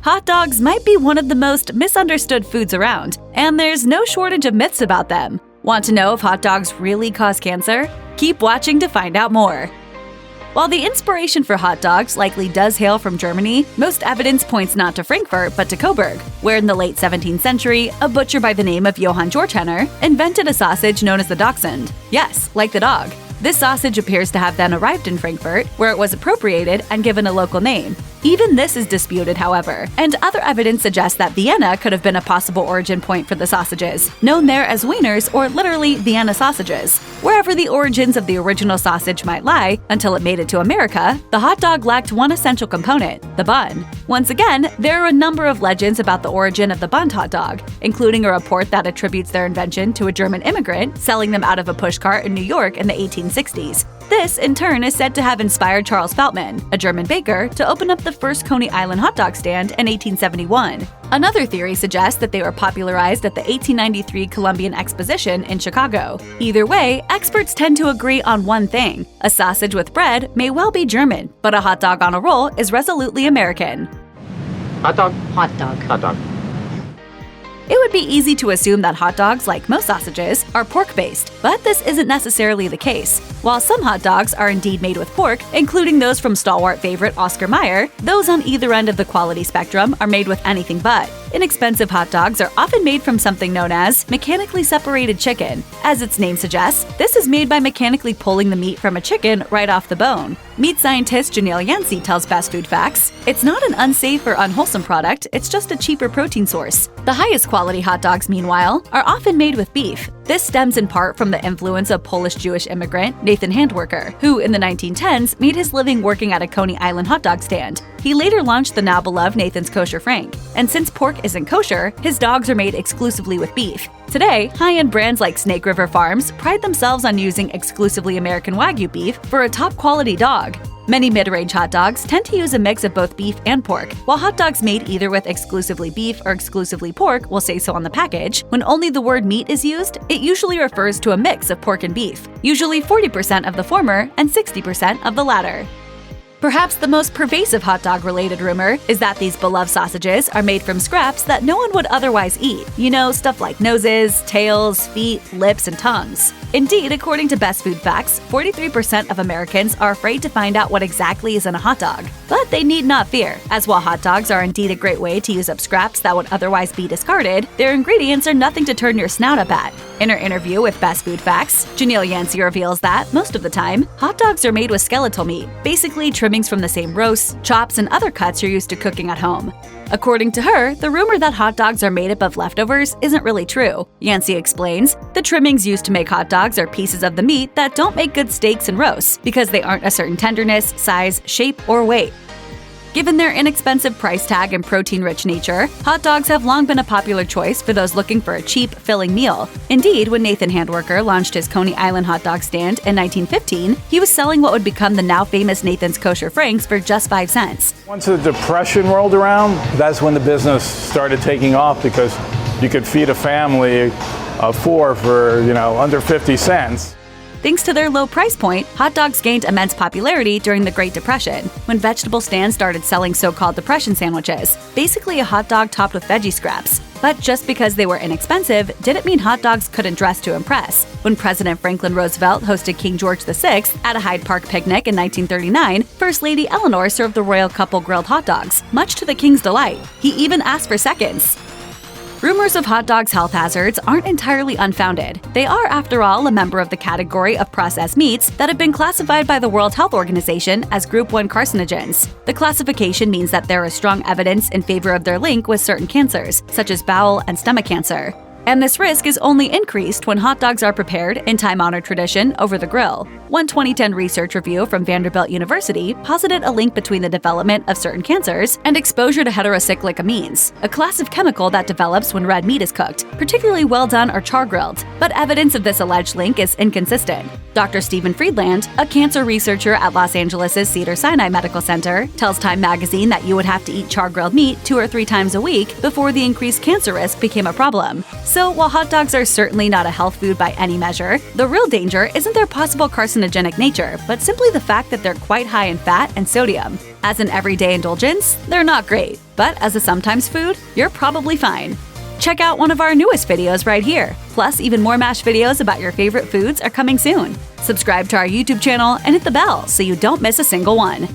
Hot dogs might be one of the most misunderstood foods around, and there's no shortage of myths about them. Want to know if hot dogs really cause cancer? Keep watching to find out more. While the inspiration for hot dogs likely does hail from Germany, most evidence points not to Frankfurt but to Coburg, where in the late 17th century, a butcher by the name of Johann Georghenner invented a sausage known as the Dachshund. Yes, like the dog. This sausage appears to have then arrived in Frankfurt, where it was appropriated and given a local name. Even this is disputed, however, and other evidence suggests that Vienna could have been a possible origin point for the sausages, known there as wieners or literally Vienna sausages. Wherever the origins of the original sausage might lie, until it made it to America, the hot dog lacked one essential component, the bun. Once again, there are a number of legends about the origin of the bunned hot dog, including a report that attributes their invention to a German immigrant selling them out of a pushcart in New York in the 1860s. This, in turn, is said to have inspired Charles Feltman, a German baker, to open up the first Coney Island hot dog stand in 1871. Another theory suggests that they were popularized at the 1893 Columbian Exposition in Chicago. Either way, experts tend to agree on one thing: a sausage with bread may well be German, but a hot dog on a roll is resolutely American. Hot dog. Hot dog. Hot dog. It would be easy to assume that hot dogs, like most sausages, are pork-based, but this isn't necessarily the case. While some hot dogs are indeed made with pork, including those from stalwart favorite Oscar Mayer, those on either end of the quality spectrum are made with anything but. Inexpensive hot dogs are often made from something known as mechanically separated chicken. As its name suggests, this is made by mechanically pulling the meat from a chicken right off the bone. Meat scientist Janelle Yancey tells Best Food Facts, "It's not an unsafe or unwholesome product, it's just a cheaper protein source." The highest quality hot dogs, meanwhile, are often made with beef. This stems in part from the influence of Polish-Jewish immigrant Nathan Handwerker, who in the 1910s made his living working at a Coney Island hot dog stand. He later launched the now-beloved Nathan's Kosher Frank, and since pork isn't kosher, his dogs are made exclusively with beef. Today, high-end brands like Snake River Farms pride themselves on using exclusively American Wagyu beef for a top-quality dog. Many mid-range hot dogs tend to use a mix of both beef and pork, while hot dogs made either with exclusively beef or exclusively pork will say so on the package. When only the word meat is used, it usually refers to a mix of pork and beef, usually 40% of the former and 60% of the latter. Perhaps the most pervasive hot dog-related rumor is that these beloved sausages are made from scraps that no one would otherwise eat. You know, stuff like noses, tails, feet, lips, and tongues. Indeed, according to Best Food Facts, 43% of Americans are afraid to find out what exactly is in a hot dog. But they need not fear, as while hot dogs are indeed a great way to use up scraps that would otherwise be discarded, their ingredients are nothing to turn your snout up at. In her interview with Best Food Facts, Janelle Yancey reveals that, most of the time, hot dogs are made with skeletal meat, basically trimmings from the same roasts, chops, and other cuts you're used to cooking at home. According to her, the rumor that hot dogs are made up of leftovers isn't really true. Yancey explains, the trimmings used to make hot dogs are pieces of the meat that don't make good steaks and roasts because they aren't a certain tenderness, size, shape, or weight. Given their inexpensive price tag and protein-rich nature, hot dogs have long been a popular choice for those looking for a cheap, filling meal. Indeed, when Nathan Handwerker launched his Coney Island hot dog stand in 1915, he was selling what would become the now famous Nathan's Kosher Franks for just 5 cents. Once the Depression rolled around, that's when the business started taking off because you could feed a family of 4 for, under 50 cents. Thanks to their low price point, hot dogs gained immense popularity during the Great Depression, when vegetable stands started selling so-called depression sandwiches, basically a hot dog topped with veggie scraps. But just because they were inexpensive didn't mean hot dogs couldn't dress to impress. When President Franklin Roosevelt hosted King George VI at a Hyde Park picnic in 1939, First Lady Eleanor served the royal couple grilled hot dogs, much to the king's delight. He even asked for seconds. Rumors of hot dogs' health hazards aren't entirely unfounded. They are, after all, a member of the category of processed meats that have been classified by the World Health Organization as Group 1 carcinogens. The classification means that there is strong evidence in favor of their link with certain cancers, such as bowel and stomach cancer. And this risk is only increased when hot dogs are prepared, in time-honored tradition, over the grill. One 2010 research review from Vanderbilt University posited a link between the development of certain cancers and exposure to heterocyclic amines, a class of chemical that develops when red meat is cooked, particularly well done or char-grilled. But evidence of this alleged link is inconsistent. Dr. Stephen Friedland, a cancer researcher at Los Angeles' Cedars-Sinai Medical Center, tells Time magazine that you would have to eat char-grilled meat 2 or 3 times a week before the increased cancer risk became a problem. So while hot dogs are certainly not a health food by any measure, the real danger isn't their possible carcinogenic nature, but simply the fact that they're quite high in fat and sodium. As an everyday indulgence, they're not great, but as a sometimes food, you're probably fine. Check out one of our newest videos right here. Plus, even more MASH videos about your favorite foods are coming soon. Subscribe to our YouTube channel and hit the bell so you don't miss a single one.